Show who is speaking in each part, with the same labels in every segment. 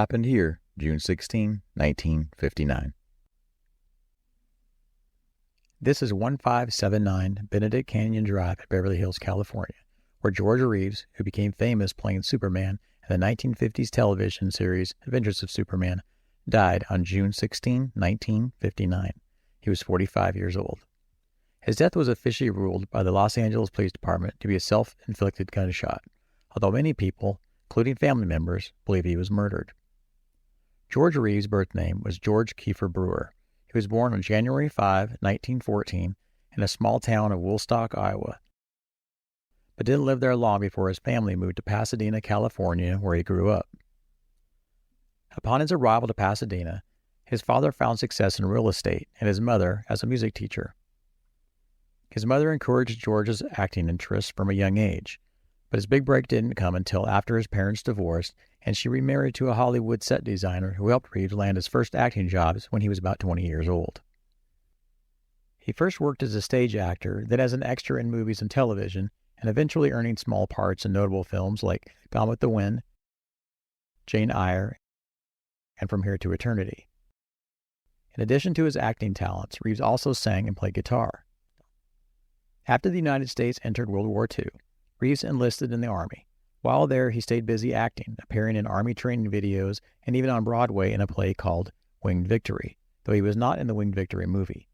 Speaker 1: happened here, June 16, 1959. This is 1579 Benedict Canyon Drive at Beverly Hills, California, where George Reeves, who became famous playing Superman in the 1950s television series Adventures of Superman, died on June 16, 1959. He was 45 years old. His death was officially ruled by the Los Angeles Police Department to be a self-inflicted gunshot, although many people, including family members, believe he was murdered. George Reeves' birth name was George Kiefer Brewer. He was born on January 5, 1914, in a small town of Woolstock, Iowa, but didn't live there long before his family moved to Pasadena, California, where he grew up. Upon his arrival to Pasadena, his father found success in real estate and his mother as a music teacher. His mother encouraged George's acting interests from a young age, but his big break didn't come until after his parents divorced and she remarried to a Hollywood set designer who helped Reeves land his first acting jobs when he was about 20 years old. He first worked as a stage actor, then as an extra in movies and television, and eventually earning small parts in notable films like Gone with the Wind, Jane Eyre, and From Here to Eternity. In addition to his acting talents, Reeves also sang and played guitar. After the United States entered World War II, Reeves enlisted in the Army. While there, he stayed busy acting, appearing in Army training videos and even on Broadway in a play called Winged Victory, though he was not in the Winged Victory movie.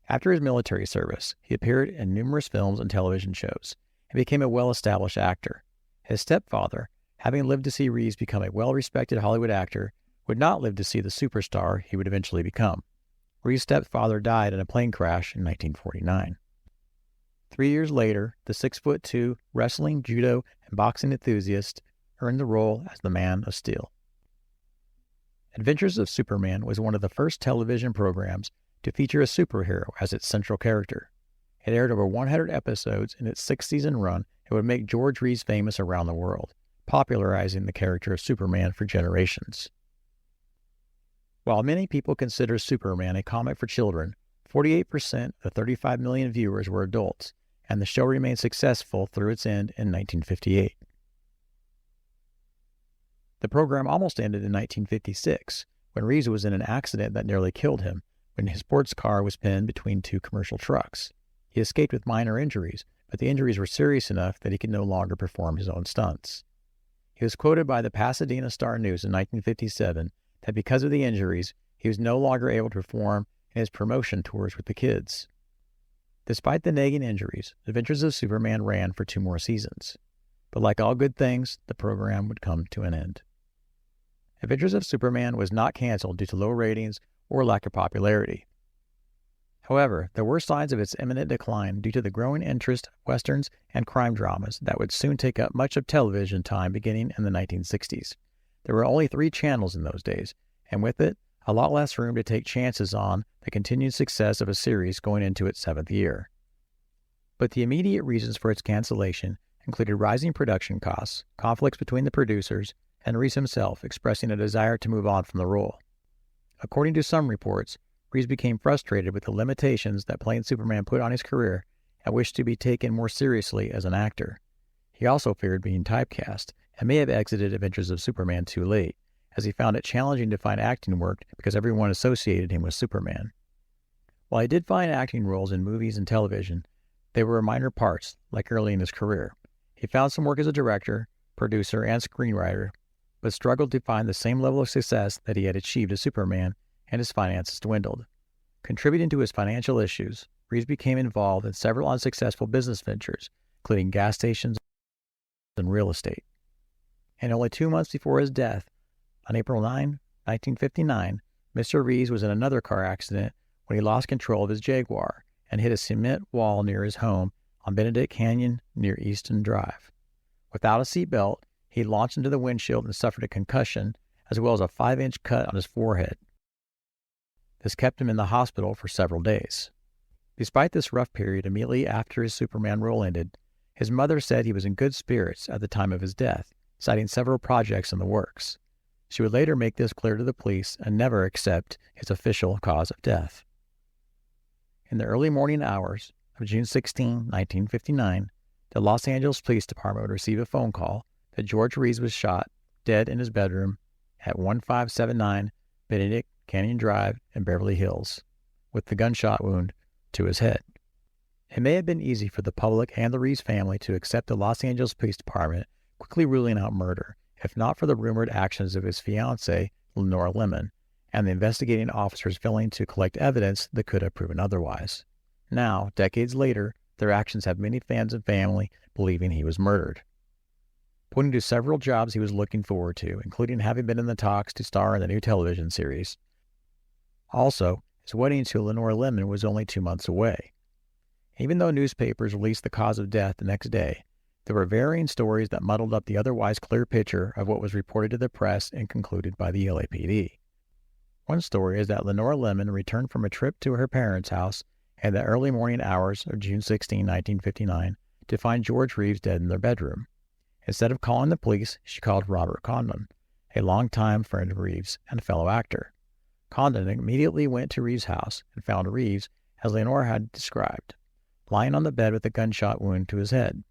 Speaker 1: After his military service, he appeared in numerous films and television shows and became a well-established actor. His stepfather, having lived to see Reeves become a well-respected Hollywood actor, would not live to see the superstar he would eventually become. Reeves' stepfather died in a plane crash in 1949. 3 years later, the 6'2" wrestling, judo, and boxing enthusiast earned the role as the Man of Steel. Adventures of Superman was one of the first television programs to feature a superhero as its central character. It aired over 100 episodes in its six-season run and would make George Reeves famous around the world, popularizing the character of Superman for generations. While many people consider Superman a comic for children, 48% of the 35 million viewers were adults, and the show remained successful through its end in 1958. The program almost ended in 1956, when Reeves was in an accident that nearly killed him when his sports car was pinned between two commercial trucks. He escaped with minor injuries, but the injuries were serious enough that he could no longer perform his own stunts. He was quoted by the Pasadena Star-News in 1957 that because of the injuries, he was no longer able to perform in his promotion tours with the kids. Despite the nagging injuries, Adventures of Superman ran for 2 more seasons. But like all good things, the program would come to an end. Adventures of Superman was not canceled due to low ratings or lack of popularity. However, there were signs of its imminent decline due to the growing interest of westerns and crime dramas that would soon take up much of television time beginning in the 1960s. There were only 3 channels in those days, and with it, a lot less room to take chances on the continued success of a series going into its 7th year. But the immediate reasons for its cancellation included rising production costs, conflicts between the producers, and Reeves himself expressing a desire to move on from the role. According to some reports, Reeves became frustrated with the limitations that playing Superman put on his career and wished to be taken more seriously as an actor. He also feared being typecast and may have exited Adventures of Superman too late, as he found it challenging to find acting work because everyone associated him with Superman. While he did find acting roles in movies and television, they were minor parts, like early in his career. He found some work as a director, producer, and screenwriter, but struggled to find the same level of success that he had achieved as Superman, and his finances dwindled. Contributing to his financial issues, Reeves became involved in several unsuccessful business ventures, including gas stations and real estate. And only 2 months before his death, on April 9, 1959, Mr. Reeves was in another car accident when he lost control of his Jaguar and hit a cement wall near his home on Benedict Canyon near Easton Drive. Without a seatbelt, he launched into the windshield and suffered a concussion, as well as a 5-inch cut on his forehead. This kept him in the hospital for several days. Despite this rough period immediately after his Superman role ended, his mother said he was in good spirits at the time of his death, citing several projects in the works. She would later make this clear to the police and never accept his official cause of death. In the early morning hours of June 16, 1959, the Los Angeles Police Department would receive a phone call that George Reeves was shot dead in his bedroom at 1579 Benedict Canyon Drive in Beverly Hills, with the gunshot wound to his head. It may have been easy for the public and the Reeves family to accept the Los Angeles Police Department quickly ruling out murder, if not for the rumored actions of his fiancée, Lenore Lemon, and the investigating officers failing to collect evidence that could have proven otherwise. Now, decades later, their actions have many fans and family believing he was murdered. Pointing to several jobs he was looking forward to, including having been in the talks to star in the new television series. Also, his wedding to Lenore Lemon was only 2 months away. Even though newspapers released the cause of death the next day, there were varying stories that muddled up the otherwise clear picture of what was reported to the press and concluded by the LAPD. One story is that Lenore Lemon returned from a trip to her parents' house in the early morning hours of June 16, 1959, to find George Reeves dead in their bedroom. Instead of calling the police, she called Robert Condon, a longtime friend of Reeves and fellow actor. Condon immediately went to Reeves' house and found Reeves, as Lenore had described, lying on the bed with a gunshot wound to his head.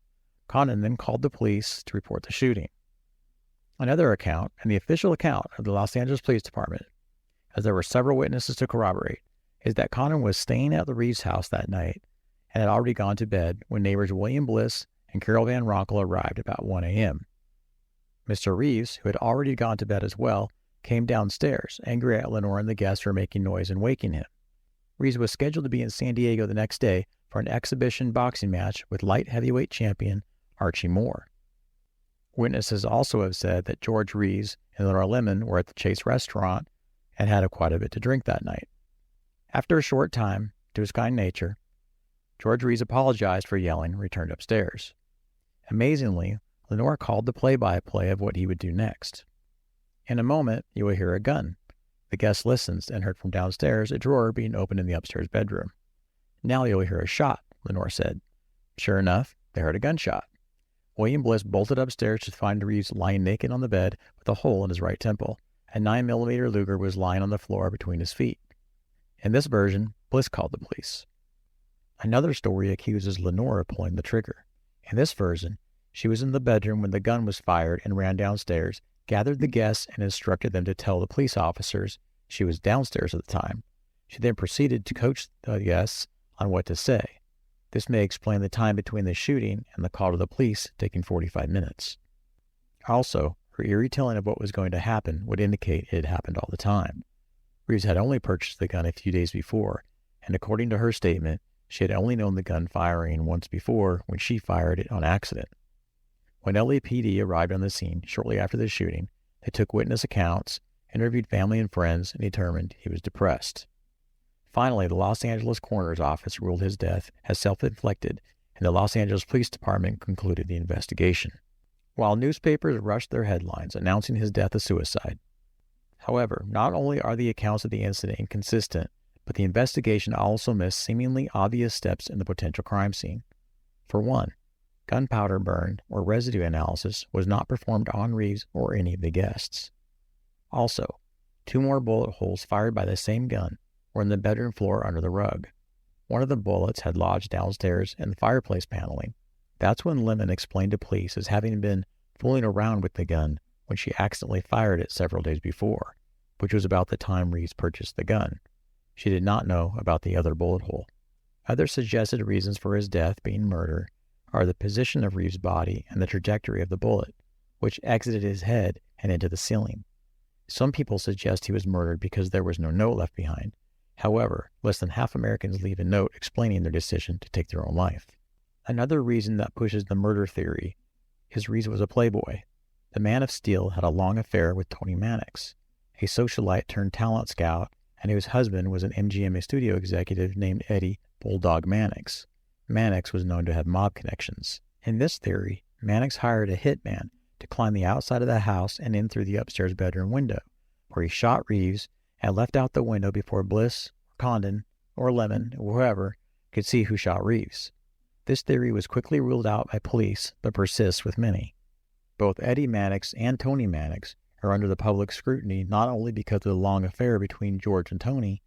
Speaker 1: Condon then called the police to report the shooting. Another account, and the official account of the Los Angeles Police Department, as there were several witnesses to corroborate, is that Condon was staying at the Reeves house that night and had already gone to bed when neighbors William Bliss and Carol Van Ronkel arrived about 1 a.m. Mr. Reeves, who had already gone to bed as well, came downstairs, angry at Lenore and the guests for making noise and waking him. Reeves was scheduled to be in San Diego the next day for an exhibition boxing match with light heavyweight champion Archie Moore. Witnesses also have said that George Reeves and Lenore Lemon were at the Chase restaurant and had quite a bit to drink that night. After a short time, to his kind nature, George Reeves apologized for yelling and returned upstairs. Amazingly, Lenore called the play-by-play of what he would do next. In a moment, you will hear a gun. The guest listens and heard from downstairs a drawer being opened in the upstairs bedroom. Now you'll hear a shot, Lenore said. Sure enough, they heard a gunshot. William Bliss bolted upstairs to find Reeves lying naked on the bed with a hole in his right temple. A 9mm Luger was lying on the floor between his feet. In this version, Bliss called the police. Another story accuses Lenore of pulling the trigger. In this version, she was in the bedroom when the gun was fired and ran downstairs, gathered the guests, and instructed them to tell the police officers she was downstairs at the time. She then proceeded to coach the guests on what to say. This may explain the time between the shooting and the call to the police taking 45 minutes. Also, her eerie telling of what was going to happen would indicate it had happened all the time. Reeves had only purchased the gun a few days before, and according to her statement, she had only known the gun firing once before when she fired it on accident. When LAPD arrived on the scene shortly after the shooting, they took witness accounts, interviewed family and friends, and determined he was depressed. Finally, the Los Angeles Coroner's Office ruled his death as self-inflicted, and the Los Angeles Police Department concluded the investigation, while newspapers rushed their headlines announcing his death as suicide. However, not only are the accounts of the incident inconsistent, but the investigation also missed seemingly obvious steps in the potential crime scene. For one, gunpowder burn or residue analysis was not performed on Reeves or any of the guests. Also, 2 more bullet holes fired by the same gun were in the bedroom floor under the rug. One of the bullets had lodged downstairs in the fireplace paneling. That's when Lemon explained to police as having been fooling around with the gun when she accidentally fired it several days before, which was about the time Reeves purchased the gun. She did not know about the other bullet hole. Other suggested reasons for his death being murder are the position of Reeves' body and the trajectory of the bullet, which exited his head and into the ceiling. Some people suggest he was murdered because there was no note left behind. However, less than half Americans leave a note explaining their decision to take their own life. Another reason that pushes the murder theory is Reeves was a playboy. The Man of Steel had a long affair with Tony Mannix, a socialite turned talent scout, and whose husband was an MGM studio executive named Eddie Bulldog Mannix. Mannix was known to have mob connections. In this theory, Mannix hired a hitman to climb the outside of the house and in through the upstairs bedroom window, where he shot Reeves and left out the window before Bliss, or Condon, or Lemon, or whoever could see who shot Reeves. This theory was quickly ruled out by police, but persists with many. Both Eddie Mannix and Tony Mannix are under the public scrutiny not only because of the long affair between George and Tony,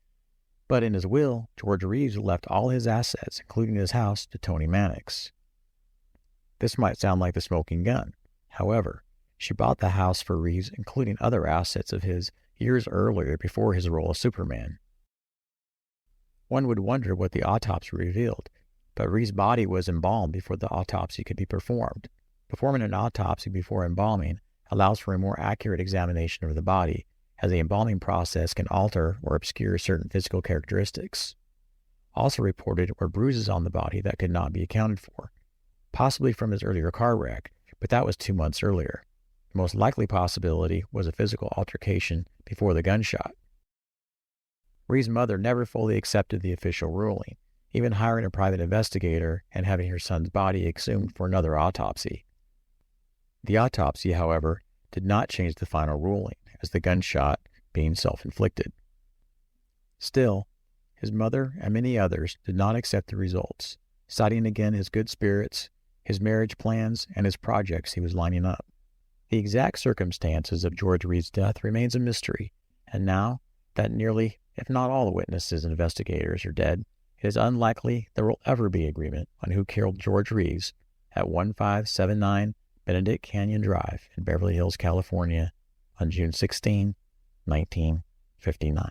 Speaker 1: but in his will, George Reeves left all his assets, including his house, to Tony Mannix. This might sound like the smoking gun. However, She bought the house for Reeves, including other assets of his years earlier before his role as Superman. One would wonder what the autopsy revealed, but Reeves' body was embalmed before the autopsy could be performed. Performing an autopsy before embalming allows for a more accurate examination of the body, as the embalming process can alter or obscure certain physical characteristics. Also reported were bruises on the body that could not be accounted for, possibly from his earlier car wreck, but that was 2 months earlier. The most likely possibility was a physical altercation before the gunshot. Reeves' mother never fully accepted the official ruling, even hiring a private investigator and having her son's body exhumed for another autopsy. The autopsy, however, did not change the final ruling, as the gunshot being self-inflicted. Still, his mother and many others did not accept the results, citing again his good spirits, his marriage plans, and his projects he was lining up. The exact circumstances of George Reeves' death remains a mystery, and now that nearly, if not all the witnesses and investigators are dead, it is unlikely there will ever be agreement on who killed George Reeves at 1579 Benedict Canyon Drive in Beverly Hills, California on June 16, 1959.